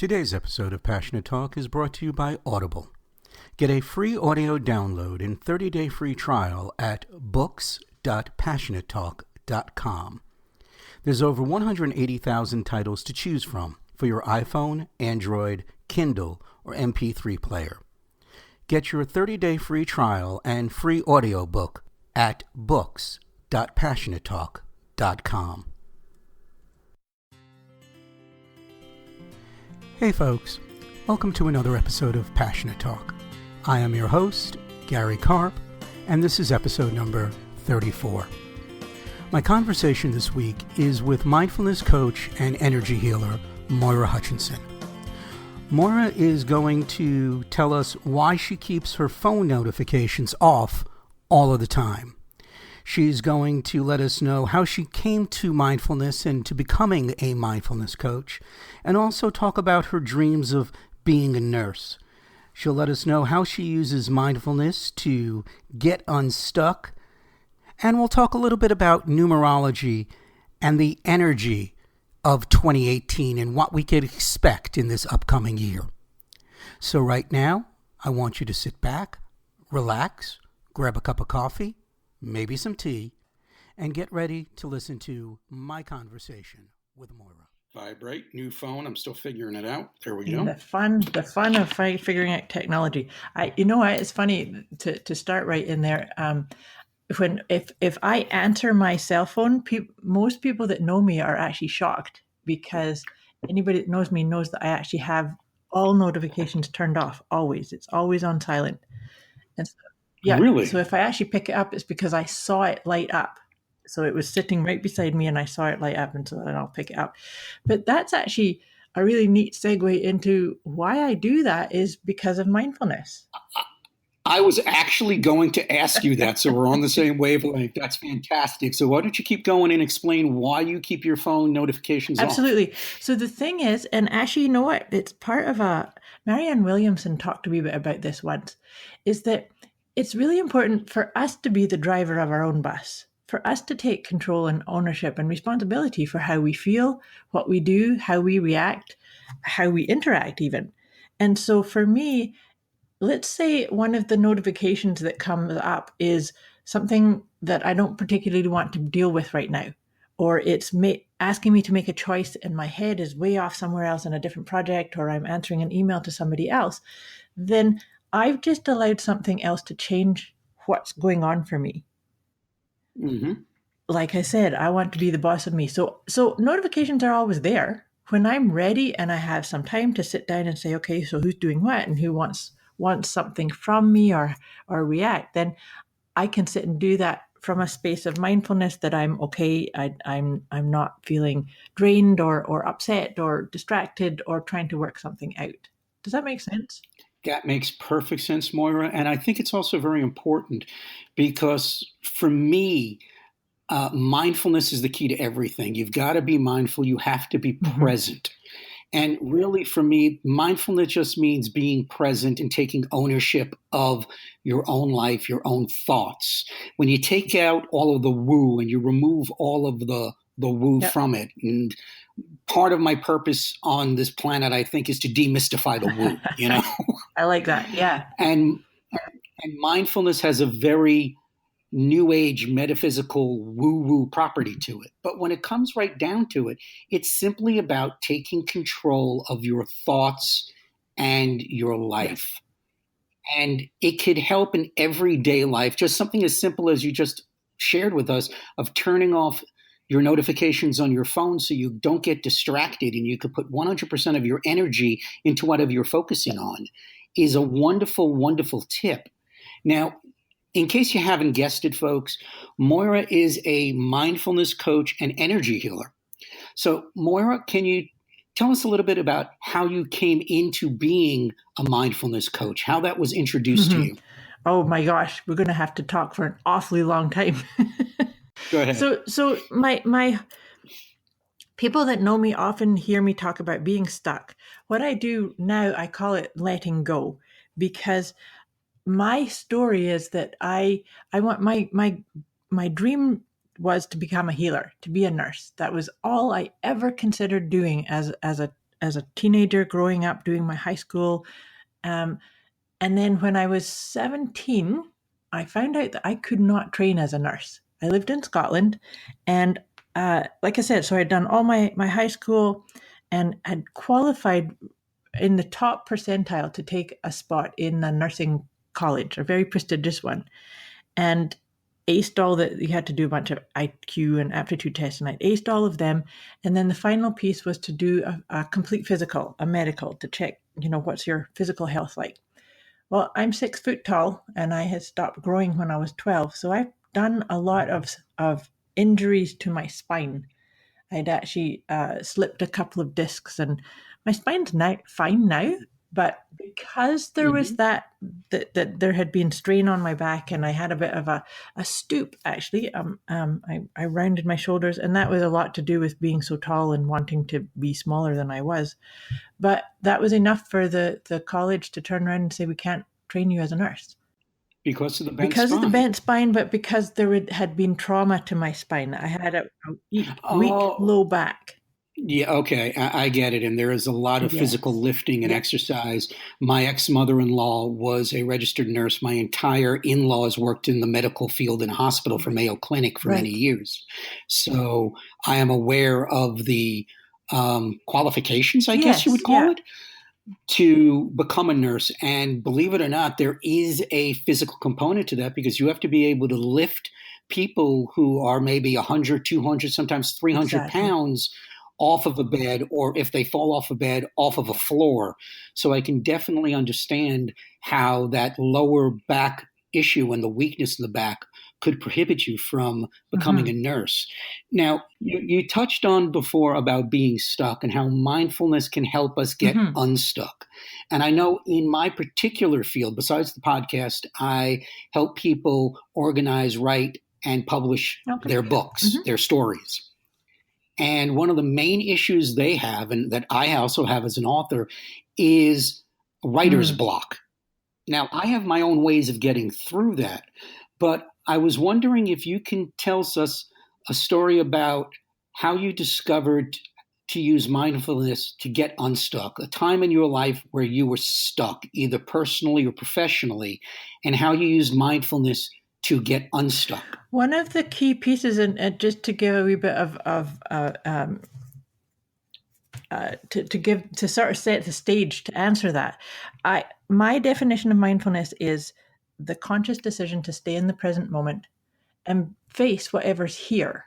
Today's episode of Passionate Talk is brought to you by Audible. Get a free audio download and 30-day free trial at books.passionatetalk.com. There's over 180,000 titles to choose from for your iPhone, Android, Kindle, or MP3 player. Get your 30-day free trial and free audiobook at books.passionatetalk.com. Hey folks, welcome to another episode of Passionate Talk. I am your host, Gary Karp, and this is episode number 34. My conversation this week is with mindfulness coach and energy healer, Moira Hutchison. Moira is going to tell us why she keeps her phone notifications off all of the time. She's going to let us know how she came to mindfulness and to becoming a mindfulness coach, and also talk about her dreams of being a nurse. She'll let us know how she uses mindfulness to get unstuck, and we'll talk a little bit about numerology and the energy of 2018 and what we could expect in this upcoming year. So right now, I want you to sit back, relax, grab a cup of coffee, maybe some tea, and get ready to listen to my conversation with Moira. Vibrate, new phone. I'm still figuring it out. There we go. The fun of figuring out technology. It's funny to start right in there. If I answer my cell phone, most people that know me are actually shocked, because anybody that knows me knows that I actually have all notifications turned off. Always, it's always on silent. And so, yeah, really? So if I actually pick it up, it's because I saw it light up. So it was sitting right beside me and I saw it light up, and so then I'll pick it up. But that's actually a really neat segue into why I do that, is because of mindfulness. I was actually going to ask you that, so we're on the same wavelength. That's fantastic. So why don't you keep going and explain why you keep your phone notifications off? Absolutely. So the thing is, and actually, you know what? It's part of Marianne Williamson talked to me about this once, is that it's really important for us to be the driver of our own bus, for us to take control and ownership and responsibility for how we feel, what we do, how we react, how we interact even. And so for me, let's say one of the notifications that comes up is something that I don't particularly want to deal with right now, or it's asking me to make a choice and my head is way off somewhere else in a different project, or I'm answering an email to somebody else, then I've just allowed something else to change what's going on for me. Mm-hmm. Like I said, I want to be the boss of me. So notifications are always there. When I'm ready and I have some time to sit down and say, okay, so who's doing what and who wants something from me or react, then I can sit and do that from a space of mindfulness, that I'm okay. I'm not feeling drained or upset or distracted or trying to work something out. Does that make sense? That makes perfect sense, Moira. And I think it's also very important because for me, mindfulness is the key to everything. You've got to be mindful. You have to be present. And really, for me, mindfulness just means being present and taking ownership of your own life, your own thoughts. When you take out all of the woo and you remove all of the woo from it, and part of my purpose on this planet, I think, is to demystify the woo, I like that. Yeah. And mindfulness has a very new age metaphysical woo-woo property to it. But when it comes right down to it, it's simply about taking control of your thoughts and your life. Yes. And it could help in everyday life, just something as simple as you just shared with us, of turning off your notifications on your phone so you don't get distracted and you could put 100% of your energy into whatever you're focusing on, is a wonderful, wonderful tip. Now, in case you haven't guessed it, folks, Moira is a mindfulness coach and energy healer. So, Moira, can you tell us a little bit about how you came into being a mindfulness coach, how that was introduced to you? Oh my gosh, we're going to have to talk for an awfully long time. Go ahead. So my people that know me often hear me talk about being stuck. What I do now, I call it letting go, because my story is that I want my dream was to become a healer, to be a nurse. That was all I ever considered doing as as a teenager, growing up, doing my high school. And then when I was 17, I found out that I could not train as a nurse. I lived in Scotland, and like I said, so I'd done all my high school and had qualified in the top percentile to take a spot in a nursing college, a very prestigious one, and aced all that. You had to do a bunch of IQ and aptitude tests, and I aced all of them. And then the final piece was to do a complete physical, a medical, to check, what's your physical health like. Well, I'm 6 foot tall, and I had stopped growing when I was 12, so I've done a lot of injuries to my spine. I'd actually slipped a couple of discs, and my spine's now fine now. But because there was that there had been strain on my back, and I had a bit of a stoop, actually, I rounded my shoulders, and that was a lot to do with being so tall and wanting to be smaller than I was. But that was enough for the college to turn around and say, we can't train you as a nurse. Because of the bent Because spine. of the bent spine, but because had been trauma to my spine. I had a weak low back. Yeah, okay, I get it. And there is a lot of physical lifting and exercise. My ex-mother-in-law was a registered nurse. My entire in-laws worked in the medical field in a hospital for Mayo Clinic for many years. So I am aware of the qualifications, I guess you would call it, to become a nurse. And believe it or not, there is a physical component to that, because you have to be able to lift people who are maybe 100, 200, sometimes 300 pounds off of a bed, or if they fall off a bed, off of a floor. So I can definitely understand how that lower back issue and the weakness in the back could prohibit you from becoming a nurse. Now, you touched on before about being stuck and how mindfulness can help us get unstuck. And I know in my particular field, besides the podcast, I help people organize, write, and publish their books, their stories. And one of the main issues they have, and that I also have as an author, is writer's block. Now, I have my own ways of getting through that, but I was wondering if you can tell us a story about how you discovered to use mindfulness to get unstuck, a time in your life where you were stuck, either personally or professionally, and how you used mindfulness to get unstuck. One of the key pieces, and just to give a wee bit to sort of set the stage to answer that, my definition of mindfulness is the conscious decision to stay in the present moment and face whatever's here.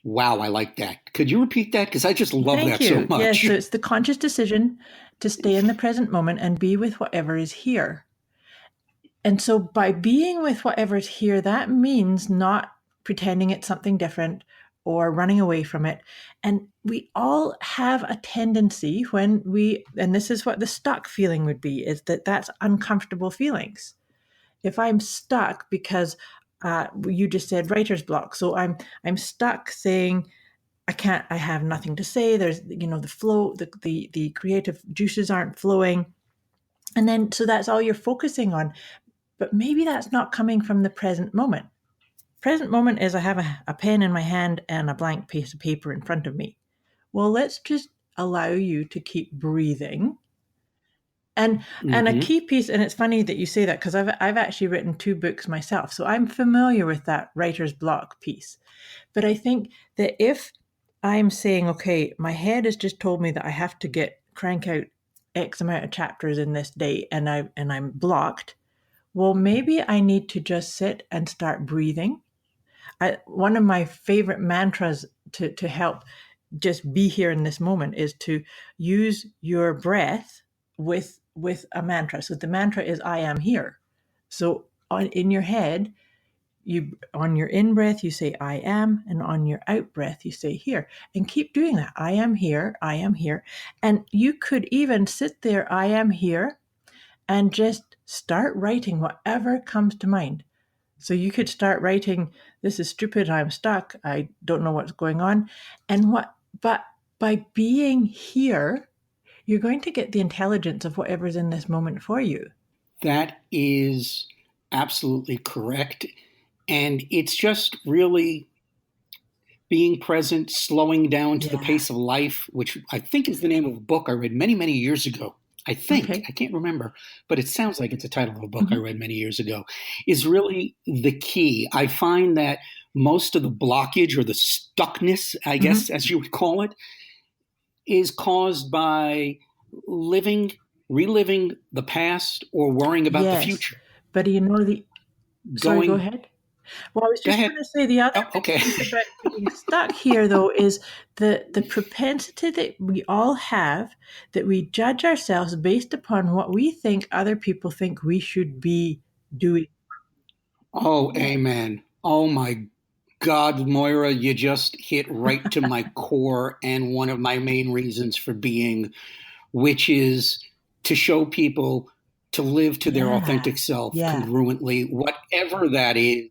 Wow, I like that. Could you repeat that? Because I just love that so much. Yes, so it's the conscious decision to stay in the present moment and be with whatever is here. And so by being with whatever is here, that means not pretending it's something different or running away from it. And we all have a tendency when and this is what the stuck feeling would be, is that's uncomfortable feelings. If I'm stuck because you just said writer's block. So I'm stuck saying, I have nothing to say. There's, the flow, the creative juices aren't flowing. And then, so that's all you're focusing on. But maybe that's not coming from the present moment. Present moment is I have a pen in my hand and a blank piece of paper in front of me. Well, let's just allow you to keep breathing. And a key piece, and it's funny that you say that, because I've actually written 2 books myself, so I'm familiar with that writer's block piece. But I think that if I'm saying, okay, my head has just told me that I have to crank out X amount of chapters in this day, and I'm blocked, well, maybe I need to just sit and start breathing. One of my favorite mantras to help just be here in this moment is to use your breath with a mantra. So the mantra is, I am here. So in your head, on your in breath, you say, I am, and on your out breath, you say here, and keep doing that. I am here. I am here. And you could even sit there, I am here, and just start writing whatever comes to mind. So you could start writing, this is stupid, I'm stuck, I don't know what's going on. But by being here, you're going to get the intelligence of whatever's in this moment for you. That is absolutely correct. And it's just really being present, slowing down to the Yeah. pace of life, which I think is the name of a book I read many, many years ago. I think, Okay. I can't remember, but it sounds like it's a title of a book I Mhm. read many years ago, is really the key. I find that most of the blockage or the stuckness, I guess, Mhm. as you would call it, is caused by reliving the past or worrying about the Yes. future. But sorry, go Going, ahead. Well, I was go just ahead. going to say the other Oh, big okay. piece about being stuck here, though, is the propensity that we all have that we judge ourselves based upon what we think other people think we should be doing. Oh, Yeah. amen. Oh my God, Moira, you just hit right to my core and one of my main reasons for being, which is to show people to live to their Yeah. authentic self Yeah. congruently, whatever that is,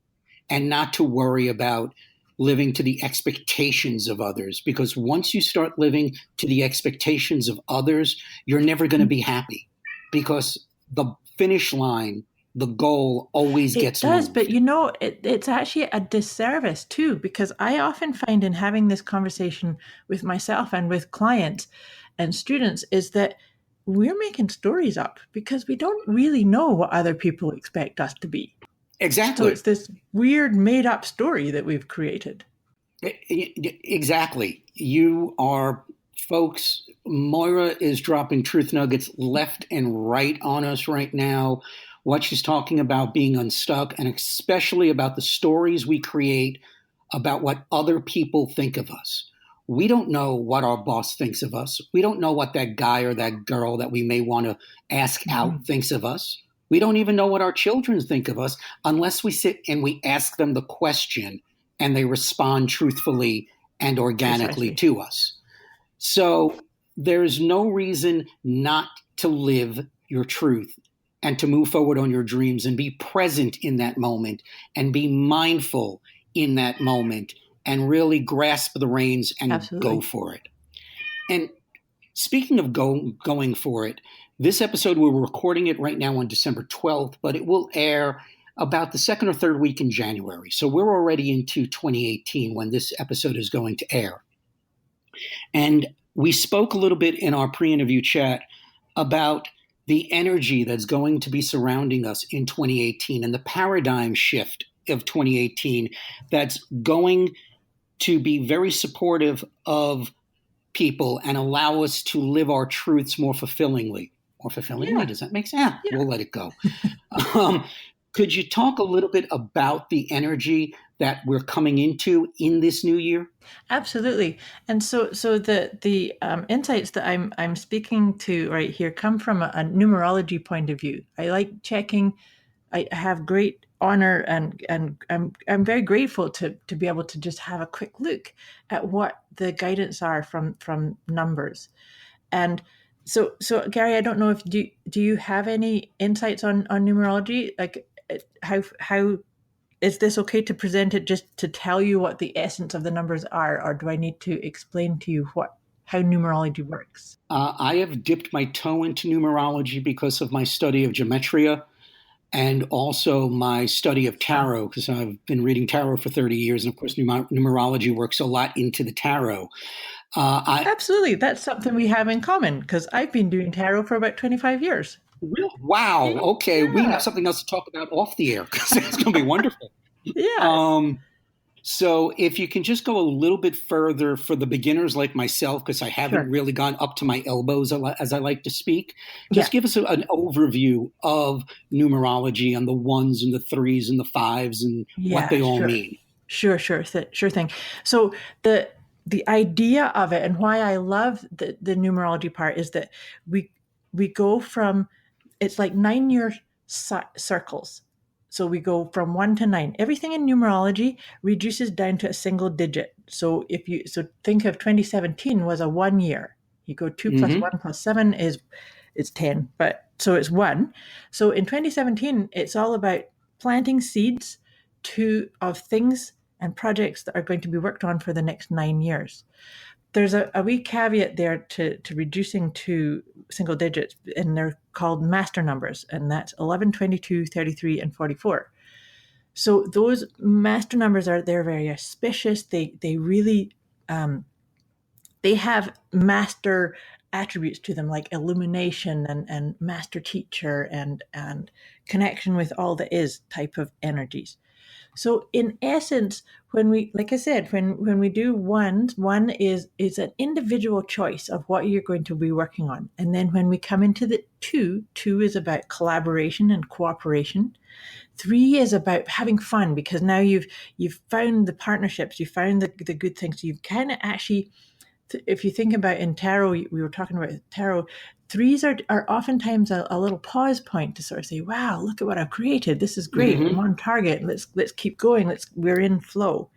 and not to worry about living to the expectations of others. Because once you start living to the expectations of others, you're never going to be happy because the finish line, the goal always It gets does, but moved. it's actually a disservice too, because I often find in having this conversation with myself and with clients and students is that we're making stories up because we don't really know what other people expect us to be. So Exactly. it's this weird made up story that we've created. Exactly. You are, folks. Moira is dropping truth nuggets left and right on us right now. What she's talking about being unstuck, and especially about the stories we create about what other people think of us. We don't know what our boss thinks of us. We don't know what that guy or that girl that we may want to ask out Mhm. thinks of us. We don't even know what our children think of us unless we sit and we ask them the question and they respond truthfully and organically Precisely. to us. So there's no reason not to live your truth and to move forward on your dreams and be present in that moment and be mindful in that moment and really grasp the reins and go Absolutely. for it. And speaking of going for it, this episode, we're recording it right now on December 12th, but it will air about the second or third week in January. So we're already into 2018 when this episode is going to air. And we spoke a little bit in our pre interview chat about the energy that's going to be surrounding us in 2018 and the paradigm shift of 2018 that's going to be very supportive of people and allow us to live our truths more fulfillingly. More fulfillingly? Yeah. Does that make sense? Yeah. We'll let it go. Um, could you talk a little bit about the energy that we're coming into in this new year? Absolutely. And so the insights that I'm speaking to right here come from a numerology point of view. I like checking. I have great honor and I'm very grateful to be able to just have a quick look at what the guidance are from numbers. And so Gary, I don't know if do you have any insights on numerology? Like how is this okay to present it just to tell you what the essence of the numbers are, or do I need to explain to you how numerology works? I have dipped my toe into numerology because of my study of gematria and also my study of Ah, tarot, because I've been reading tarot for 30 years. And of course, numerology works a lot into the tarot. I absolutely. That's something we have in common because I've been doing tarot for about 25 years. Really? Wow. Okay, we have Yeah. something else to talk about off the air because it's going to be wonderful. Yes. Um, so, if you can just go a little bit further for the beginners like myself, because I haven't Sure. really gone up to my elbows as I like to speak, Yeah. just give us an overview of numerology and the ones and the threes and the fives and what Yeah. they all Sure. mean. Sure thing. So the idea of it and why I love the numerology part is that we we go from it's like 9 year circles. So we go from 1 to 9. Everything in numerology reduces down to a single digit. So think of 2017 was a 1 year. You go 2 plus Hmm. 1 plus 7 is 10, but so it's 1. So in 2017, it's all about planting seeds of things and projects that are going to be worked on for the next 9 years. There's a wee caveat there to reducing to single digits, and they're called master numbers, and that's 11, 22, 33, and 44. So those master numbers they're very auspicious. They really they have master attributes to them, like illumination and master teacher and connection with all that is type of energies. So in essence, when we, like I said, when we do one is an individual choice of what you're going to be working on. And then when we come into the two is about collaboration and cooperation. Three is about having fun, because now you've found the partnerships, you found the good things. You've kind of actually, if you think about in tarot, we were talking about tarot, threes are oftentimes a little pause point to sort of say, wow, look at what I've created. This is great. I'm on target. Let's keep going. We're in flow.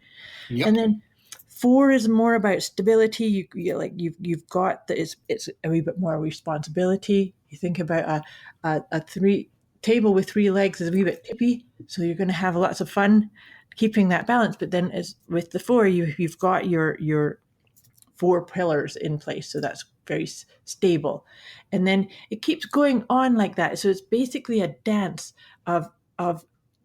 Yep. And then four is more about stability. You've got that. It's a wee bit more responsibility. You think about a three table with three legs is a wee bit tippy, so you're going to have lots of fun keeping that balance. But then, as with the four, you've got your four pillars in place, so that's very stable. And then it keeps going on like that. So it's basically a dance of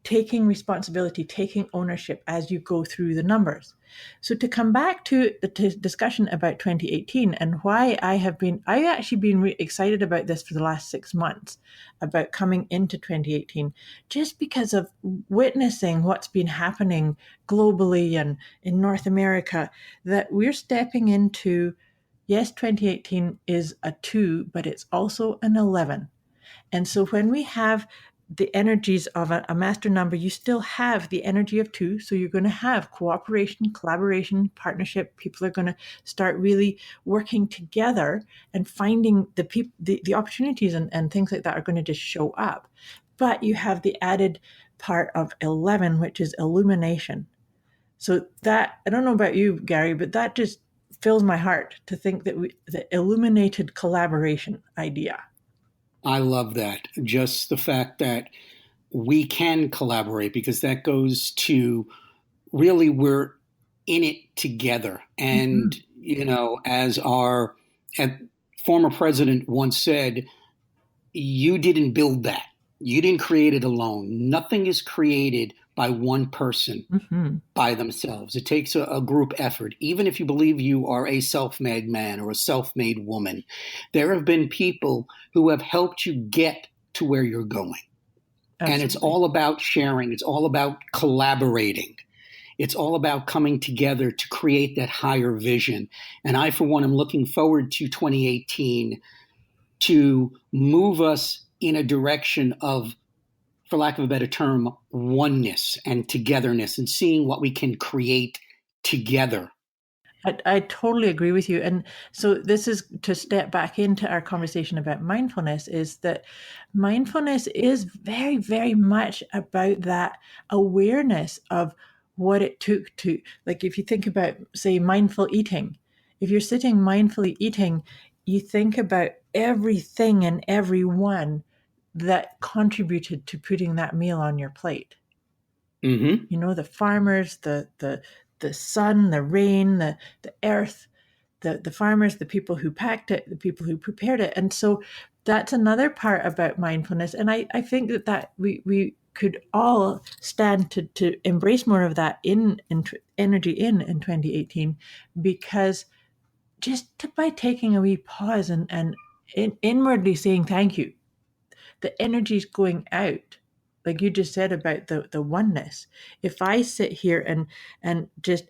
taking responsibility, taking ownership as you go through the numbers. So to come back to the discussion about 2018 and why I've actually been excited about this for the last 6 months, about coming into 2018, just because of witnessing what's been happening globally and in North America, that we're stepping into, yes, 2018 is a 2, but it's also an 11. And so when we have the energies of a master number, you still have the energy of 2. So you're going to have cooperation, collaboration, partnership. People are going to start really working together and finding the opportunities and things like that are going to just show up. But you have the added part of 11, which is illumination. So that, I don't know about you, Gary, but that just fills my heart to think that the illuminated collaboration idea. I love that. Just the fact that we can collaborate, because that goes to really we're in it together. And, as our former president once said, you didn't build that. You didn't create it alone. Nothing is created by one person by themselves. It takes a group effort. Even if you believe you are a self-made man or a self-made woman, there have been people who have helped you get to where you're going. Absolutely. And it's all about sharing. It's all about collaborating. It's all about coming together to create that higher vision. And I, for one, am looking forward to 2018 to move us in a direction of, for lack of a better term, oneness and togetherness, and seeing what we can create together. I totally agree with you. And so this is to step back into our conversation about mindfulness, is that mindfulness is very, very much about that awareness of what it took to, like, if you think about, say, mindful eating, if you're sitting mindfully eating, you think about everything and everyone that contributed to putting that meal on your plate. The farmers, the sun, the rain, the earth, the farmers, the people who packed it, the people who prepared it. And so that's another part about mindfulness. And I think that we could all stand to embrace more of that in energy in 2018, because just by taking a wee pause and inwardly saying thank you, the energy's going out. Like you just said about the oneness. If I sit here and just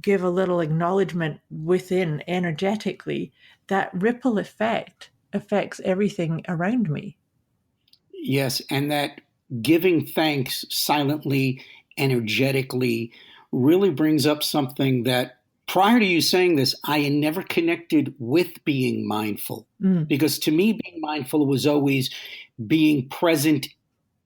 give a little acknowledgement within energetically, that ripple effect affects everything around me. Yes, and that giving thanks silently, energetically, really brings up something that, prior to you saying this, I had never connected with being mindful. Because to me, being mindful was always being present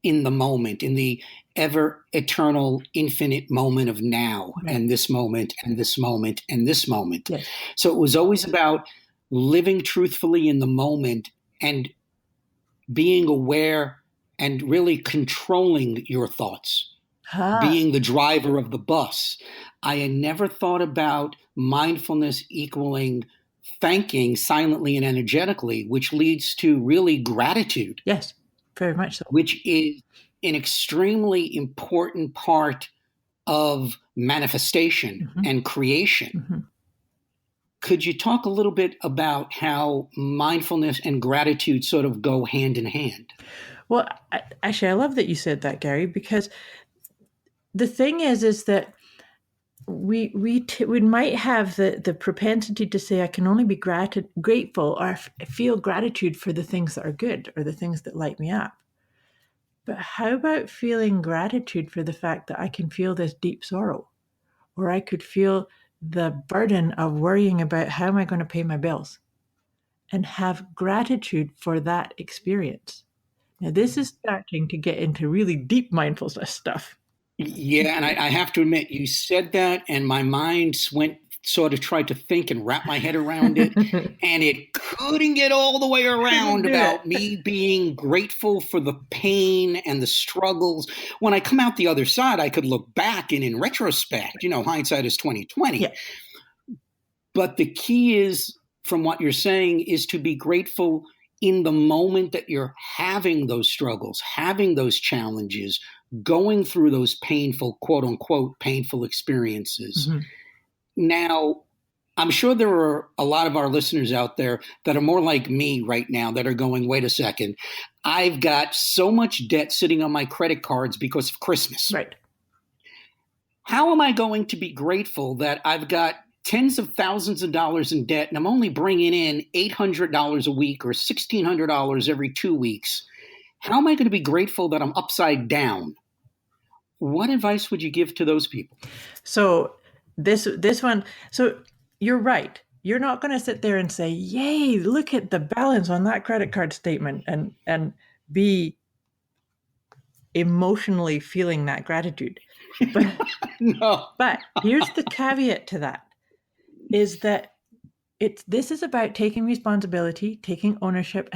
in the moment, in the ever eternal, infinite moment of now, right, and this moment, and this moment, and this moment. Yes. So it was always about living truthfully in the moment and being aware and really controlling your thoughts, being the driver of the bus. I had never thought about mindfulness equaling thanking silently and energetically, which leads to really gratitude. Yes, very much so. Which is an extremely important part of manifestation and creation. Could you talk a little bit about how mindfulness and gratitude sort of go hand in hand? Well, actually, I love that you said that, Gary, because the thing is that we might have the propensity to say, I can only be grateful or feel gratitude for the things that are good or the things that light me up. But how about feeling gratitude for the fact that I can feel this deep sorrow, or I could feel the burden of worrying about how am I going to pay my bills, and have gratitude for that experience. Now, this is starting to get into really deep mindfulness stuff. Yeah, and I have to admit, you said that, and my mind went sort of tried to think and wrap my head around it, and it couldn't get all the way around about me being grateful for the pain and the struggles. When I come out the other side, I could look back and in retrospect, hindsight is 2020. Yeah. But the key is, from what you're saying, is to be grateful in the moment that you're having those struggles, having those challenges, going through those painful, quote unquote, painful experiences. Now, I'm sure there are a lot of our listeners out there that are more like me right now that are going, wait a second, I've got so much debt sitting on my credit cards because of Christmas. Right. How am I going to be grateful that I've got tens of thousands of dollars in debt and I'm only bringing in $800 a week or $1,600 every 2 weeks? How am I going to be grateful that I'm upside down? What advice would you give to those people? So this one, so you're right. You're not going to sit there and say, yay, look at the balance on that credit card statement and be emotionally feeling that gratitude. But, no. But here's the caveat to that, is that this is about taking responsibility, taking ownership,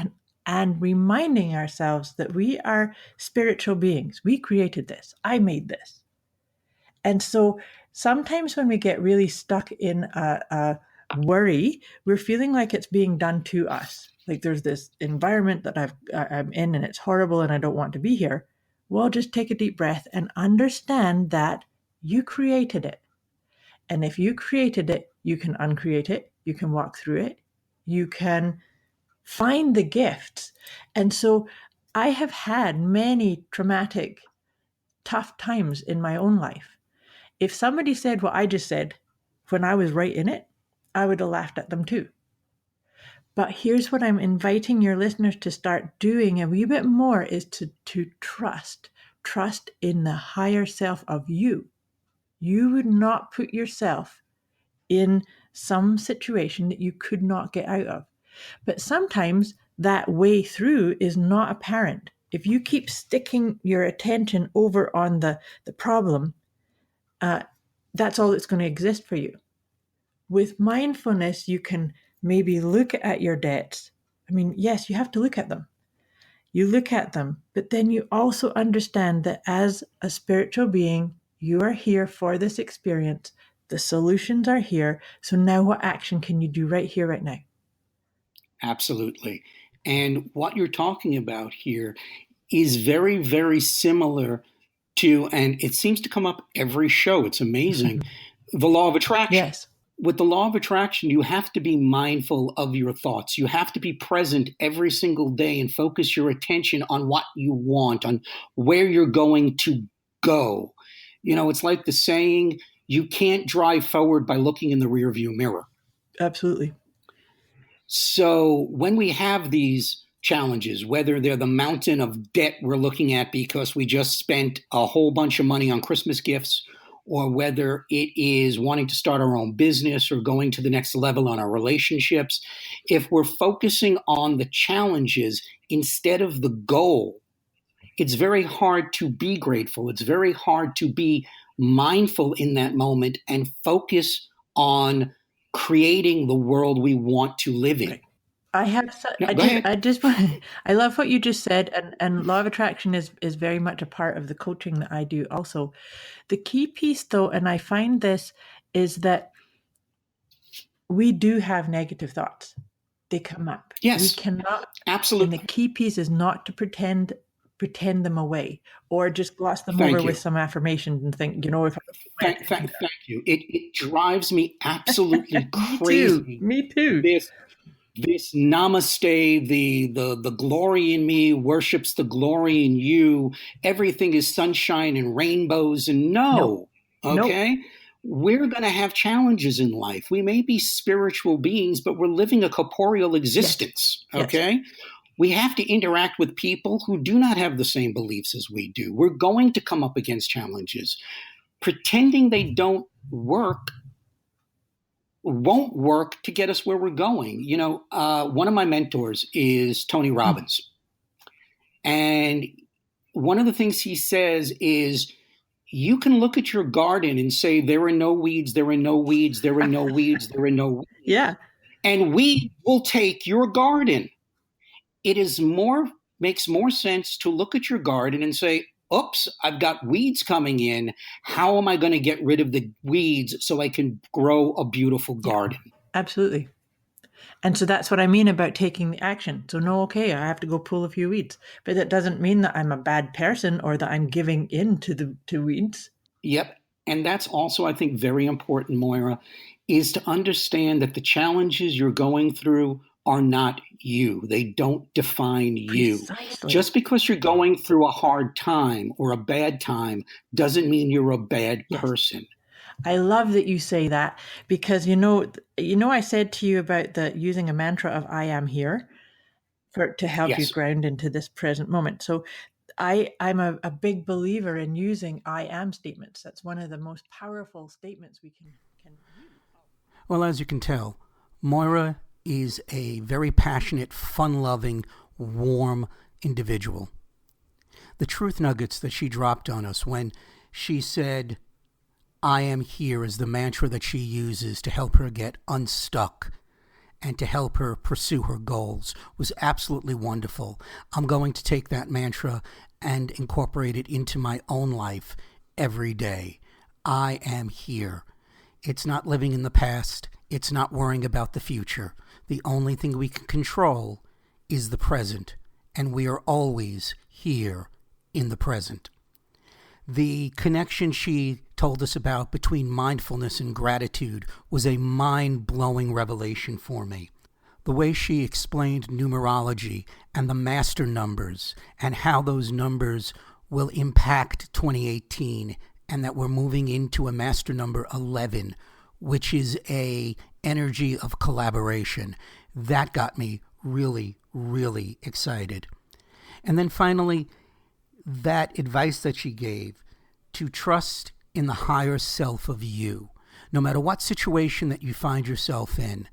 and reminding ourselves that we are spiritual beings. We created this. I made this. And so sometimes when we get really stuck in a worry, we're feeling like it's being done to us. Like there's this environment that I'm in and it's horrible and I don't want to be here. Well, just take a deep breath and understand that you created it. And if you created it, you can uncreate it. You can walk through it. You can find the gifts. And so I have had many traumatic, tough times in my own life. If somebody said what I just said when I was right in it, I would have laughed at them too. But here's what I'm inviting your listeners to start doing a wee bit more is to trust in the higher self of you. You would not put yourself in some situation that you could not get out of. But sometimes that way through is not apparent. If you keep sticking your attention over on the problem, that's all that's going to exist for you. With mindfulness, you can maybe look at your debts. I mean, yes, you have to look at them. You look at them, but then you also understand that as a spiritual being, you are here for this experience. The solutions are here. So now what action can you do right here, right now? Absolutely. And what you're talking about here is very, very similar to, and it seems to come up every show. It's amazing. The law of attraction. Yes. With the law of attraction, you have to be mindful of your thoughts. You have to be present every single day and focus your attention on what you want, on where you're going to go. It's like the saying, you can't drive forward by looking in the rearview mirror. Absolutely. So when we have these challenges, whether they're the mountain of debt we're looking at because we just spent a whole bunch of money on Christmas gifts, or whether it is wanting to start our own business or going to the next level on our relationships, if we're focusing on the challenges instead of the goal, it's very hard to be grateful. It's very hard to be mindful in that moment and focus on creating the world we want to live in. Right. I love what you just said, and law of attraction is very much a part of the coaching that I do also. The key piece though, and I find this, is that we do have negative thoughts. They come up. Yes. We cannot. Absolutely. And the key piece is not to pretend pretend them away or just gloss them Thank over you. with some affirmations and think, if Thank you. It drives me absolutely me crazy. too. This namaste, the glory in me worships the glory in you. Everything is sunshine and rainbows. And No. okay? We're going to have challenges in life. We may be spiritual beings, but we're living a corporeal existence. Yes. Okay? We have to interact with people who do not have the same beliefs as we do. We're going to come up against challenges. Pretending they don't work won't work to get us where we're going. One of my mentors is Tony Robbins. And one of the things he says is, you can look at your garden and say, there are no weeds, there are no weeds, there are no weeds, there are no weeds. Yeah. And we will take your garden. Makes more sense to look at your garden and say, oops, I've got weeds coming in. How am I going to get rid of the weeds so I can grow a beautiful garden? Yeah, absolutely. And so that's what I mean about taking the action. So I have to go pull a few weeds, but that doesn't mean that I'm a bad person or that I'm giving in to weeds. Yep. And that's also, I think, very important, Moira, is to understand that the challenges you're going through are not you. They don't define you. Precisely. Just because you're going through a hard time or a bad time doesn't mean you're a bad person. I love that you say that, because I said to you about using a mantra of I am here to help you ground into this present moment. So I'm a big believer in using I am statements. That's one of the most powerful statements we can use. Well, as you can tell, Moira is a very passionate, fun-loving, warm individual. The truth nuggets that she dropped on us when she said, I am here, is the mantra that she uses to help her get unstuck and to help her pursue her goals, was absolutely wonderful. I'm going to take that mantra and incorporate it into my own life every day. I am here. It's not living in the past. It's not worrying about the future. The only thing we can control is the present, and we are always here in the present. The connection she told us about between mindfulness and gratitude was a mind-blowing revelation for me. The way she explained numerology and the master numbers and how those numbers will impact 2018, and that we're moving into a master number 11, which is a energy of collaboration. That got me really, really excited. And then finally, that advice that she gave to trust in the higher self of you. No matter what situation that you find yourself in,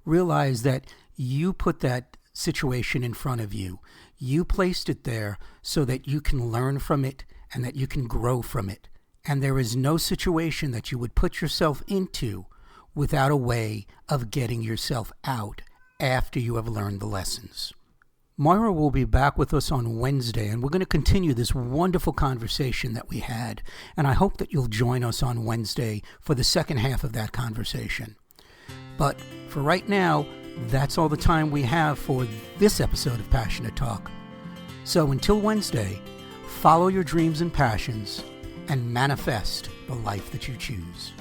realize that you put that situation in front of you. You placed it there so that you can learn from it and that you can grow from it. And there is no situation that you would put yourself into without a way of getting yourself out after you have learned the lessons. Moira will be back with us on Wednesday, and we're going to continue this wonderful conversation that we had. And I hope that you'll join us on Wednesday for the second half of that conversation. But for right now, that's all the time we have for this episode of Passionate Talk. So until Wednesday, follow your dreams and passions and manifest the life that you choose.